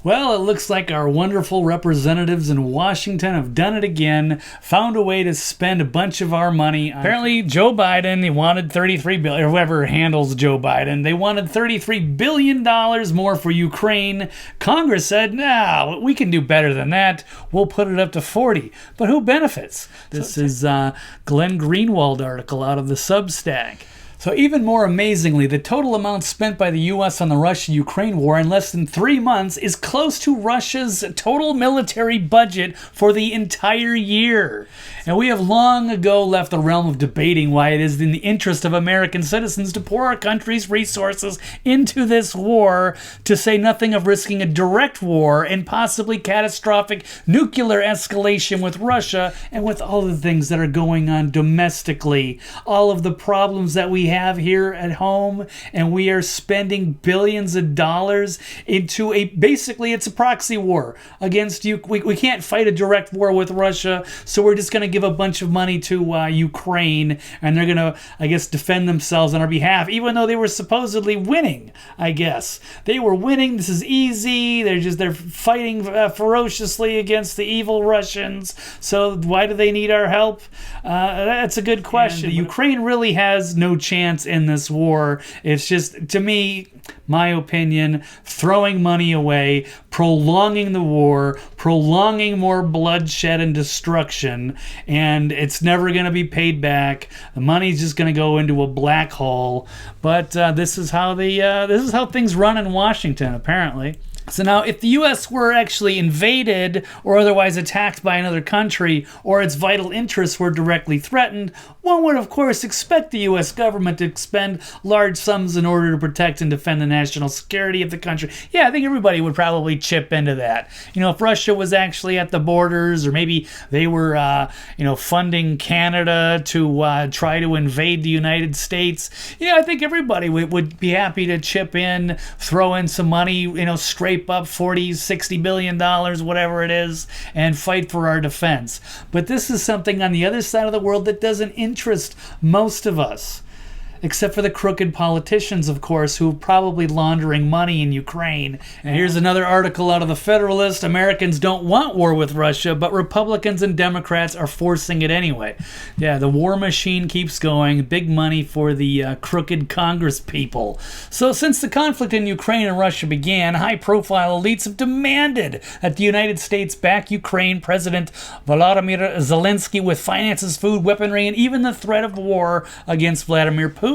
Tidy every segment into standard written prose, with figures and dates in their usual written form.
Well, it looks like our wonderful representatives in Washington have done it again, found a way to spend a bunch of our money. Apparently, Joe Biden, he wanted $33 billion, or whoever handles Joe Biden, they wanted $33 billion more for Ukraine. Congress said, nah, we can do better than that. We'll put it up to 40. But who benefits? This is Glenn Greenwald article out of the Substack. So even more amazingly, the total amount spent by the U.S. on the Russia-Ukraine war in less than 3 months is close to Russia's total military budget for the entire year. And we have long ago left the realm of debating why it is in the interest of American citizens to pour our country's resources into this war, to say nothing of risking a direct war and possibly catastrophic nuclear escalation with Russia, and with all the things that are going on domestically, all of the problems that we have here at home, and we are spending billions of dollars into basically it's a proxy war against you. We can't fight a direct war with Russia, so we're just going to give a bunch of money to Ukraine, and they're going to, I guess, defend themselves on our behalf, even though they were supposedly winning. I guess they were winning. This is easy. They're fighting ferociously against the evil Russians. So why do they need our help? That's a good question. Ukraine really has no chance in this war. It's just, to me, my opinion, throwing money away, prolonging the war, prolonging more bloodshed and destruction, and it's never going to be paid back. The money's just going to go into a black hole. But this is how things run in Washington, apparently. So now, if the U.S. were actually invaded or otherwise attacked by another country, or its vital interests were directly threatened, one would, of course, expect the U.S. government to expend large sums in order to protect and defend the national security of the country. Yeah, I think everybody would probably chip into that. You know, if Russia was actually at the borders, or maybe they were, funding Canada to try to invade the United States, I think everybody would be happy to chip in, throw in some money, scrape up $40-60 billion, whatever it is, and fight for our defense. But this is something on the other side of the world that doesn't interest most of us. Except for the crooked politicians, of course, who are probably laundering money in Ukraine. And here's another article out of the Federalist. Americans don't want war with Russia, but Republicans and Democrats are forcing it anyway. Yeah, the war machine keeps going. Big money for the crooked Congress people. So since the conflict in Ukraine and Russia began, high-profile elites have demanded that the United States back Ukraine President Volodymyr Zelensky with finances, food, weaponry, and even the threat of war against Vladimir Putin.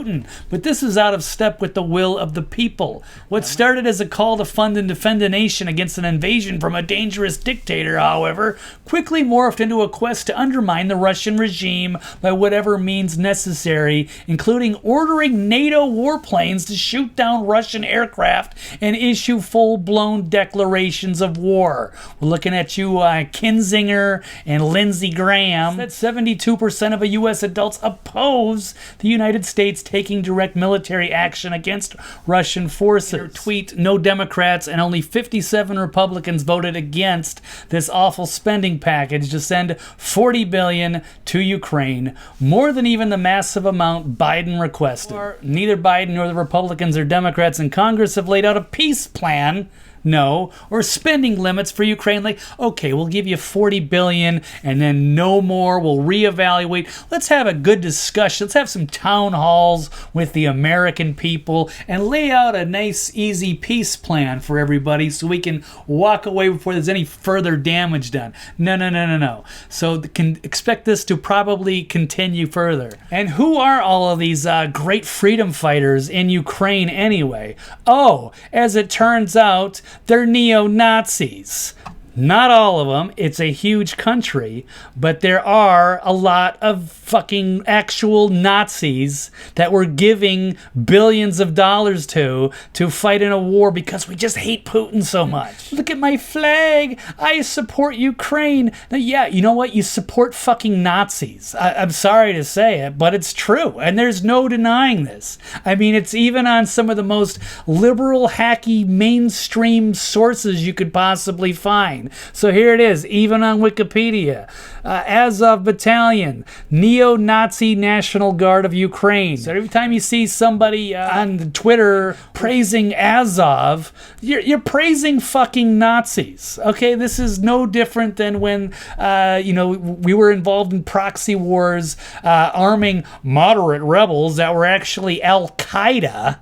But this is out of step with the will of the people. What started as a call to fund and defend a nation against an invasion from a dangerous dictator, however, quickly morphed into a quest to undermine the Russian regime by whatever means necessary, including ordering NATO warplanes to shoot down Russian aircraft and issue full-blown declarations of war. We're looking at you, Kinzinger and Lindsey Graham. That 72% of U.S. adults oppose the United States taking direct military action against Russian forces. Tweet, no Democrats and only 57 Republicans voted against this awful spending package to send $40 billion to Ukraine, more than even the massive amount Biden requested. Neither Biden nor the Republicans or Democrats in Congress have laid out a peace plan. No, or spending limits for Ukraine. Like, okay, we'll give you $40 billion and then no more. We'll reevaluate. Let's have a good discussion. Let's have some town halls with the American people and lay out a nice, easy peace plan for everybody so we can walk away before there's any further damage done. No. So can expect this to probably continue further. And who are all of these great freedom fighters in Ukraine anyway? Oh, as it turns out, they're neo-Nazis. Not all of them. It's a huge country, but there are a lot of fucking actual Nazis that we're giving billions of dollars to fight in a war because we just hate Putin so much. Look at my flag. I support Ukraine. Now, yeah, you know what? You support fucking Nazis. I'm sorry to say it, but it's true. And there's no denying this. I mean, it's even on some of the most liberal, hacky, mainstream sources you could possibly find. fine. So here it is, even on Wikipedia. Azov Battalion, Neo-Nazi National Guard of Ukraine. So every time you see somebody on Twitter praising Azov, you're praising fucking Nazis. Okay, this is no different than when we were involved in proxy wars, arming moderate rebels that were actually Al-Qaeda,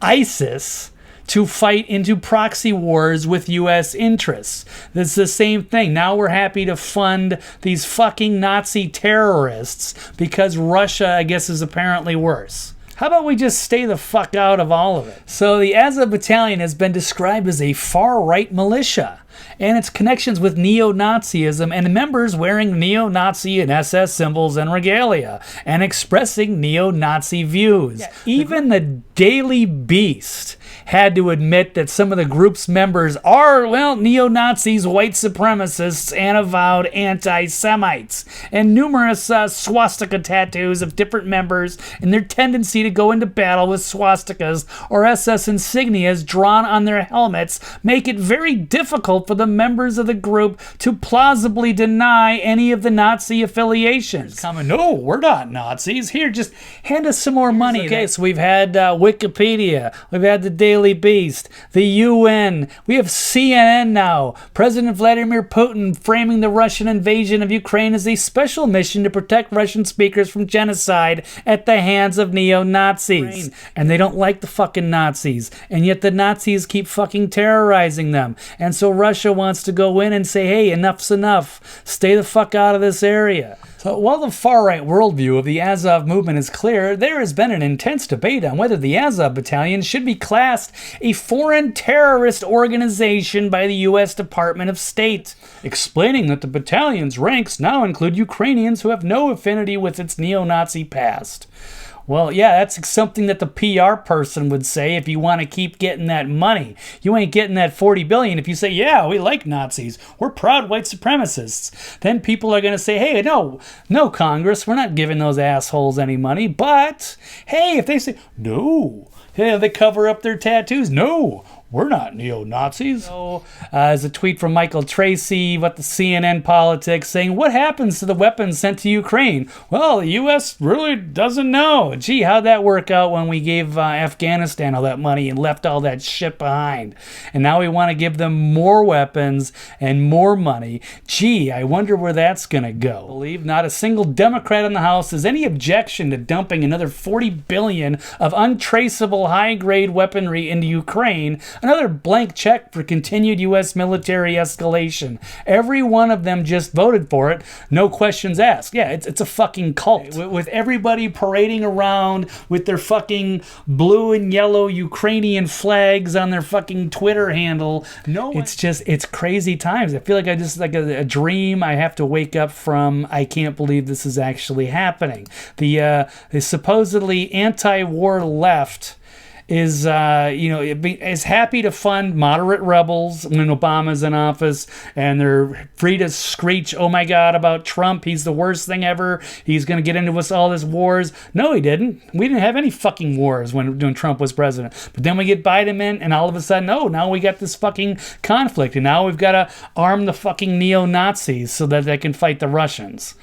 ISIS, to fight into proxy wars with U.S. interests. This is the same thing. Now we're happy to fund these fucking Nazi terrorists because Russia, I guess, is apparently worse. How about we just stay the fuck out of all of it? So the Azov Battalion has been described as a far-right militia, and its connections with neo-Nazism and members wearing neo-Nazi and SS symbols and regalia and expressing neo-Nazi views. Yeah, even the Daily Beast had to admit that some of the group's members are, well, neo-Nazis, white supremacists, and avowed anti-Semites, and numerous swastika tattoos of different members and their tendency to go into battle with swastikas or SS insignias drawn on their helmets make it very difficult for the members of the group to plausibly deny any of the Nazi affiliations. No, we're not Nazis. Here, just hand us some more money. Okay, so we've had Wikipedia, we've had the Daily Beast, the UN, we have CNN now. President Vladimir Putin framing the Russian invasion of Ukraine as a special mission to protect Russian speakers from genocide at the hands of neo-Nazis. And they don't like the fucking Nazis, and yet the Nazis keep fucking terrorizing them. And so Russia wants to go in and say, hey, enough's enough. Stay the fuck out of this area. So while the far-right worldview of the Azov movement is clear, there has been an intense debate on whether the Azov Battalion should be classed a foreign terrorist organization by the U.S. Department of State, explaining that the battalion's ranks now include Ukrainians who have no affinity with its neo-Nazi past. Well, yeah, that's something that the PR person would say if you want to keep getting that money. You ain't getting that $40 billion if you say, yeah, we like Nazis. We're proud white supremacists. Then people are going to say, hey, no, Congress, we're not giving those assholes any money. But, hey, if they say, no, hey, they cover up their tattoos. No, we're not neo-Nazis. So, as a tweet from Michael Tracy about the CNN politics saying, what happens to the weapons sent to Ukraine? Well, the U.S. really doesn't know. Gee, how'd that work out when we gave Afghanistan all that money and left all that shit behind? And now we want to give them more weapons and more money. Gee, I wonder where that's going to go. I believe not a single Democrat in the House has any objection to dumping another $40 billion of untraceable high-grade weaponry into Ukraine, another blank check for continued U.S. military escalation. Every one of them just voted for it, no questions asked. Yeah, it's a fucking cult. With everybody parading around with their fucking blue and yellow Ukrainian flags on their fucking Twitter handle. It's crazy times. I feel like I just like a dream I have to wake up from. I can't believe this is actually happening. The supposedly anti-war left is happy to fund moderate rebels when Obama's in office, and they're free to screech, oh my God, about Trump. He's the worst thing ever. He's going to get into us all this wars. No, he didn't. We didn't have any fucking wars when Trump was president. But then we get Biden in, and all of a sudden, now we got this fucking conflict, and now we've got to arm the fucking neo-Nazis so that they can fight the Russians.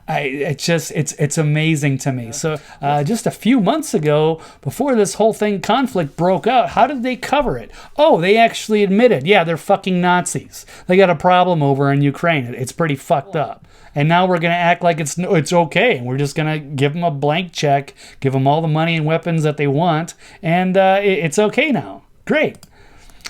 It's amazing to me. So just a few months ago, before this whole conflict broke out, how did they cover it? Oh, they actually admitted, yeah, they're fucking Nazis. They got a problem over in Ukraine. It's pretty fucked up. And now we're going to act like it's okay, and we're just going to give them a blank check, give them all the money and weapons that they want, and it's okay now. Great.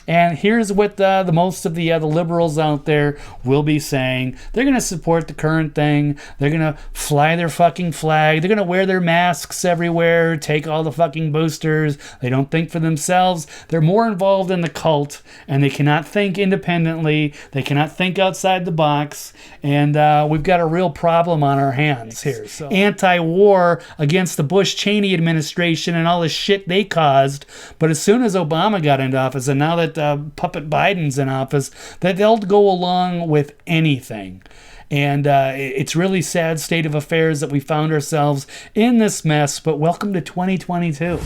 And here's what the most of the liberals out there will be saying. They're going to support the current thing. They're going to fly their fucking flag. They're going to wear their masks everywhere, take all the fucking boosters. They don't think for themselves. They're more involved in the cult, and they cannot think independently. They cannot think outside the box. And we've got a real problem on our hands here. So, anti-war against the Bush-Cheney administration and all the shit they caused. But as soon as Obama got into office, and now that puppet Biden's in office, that they'll go along with anything. And it's really sad state of affairs that we found ourselves in this mess, but welcome to 2022.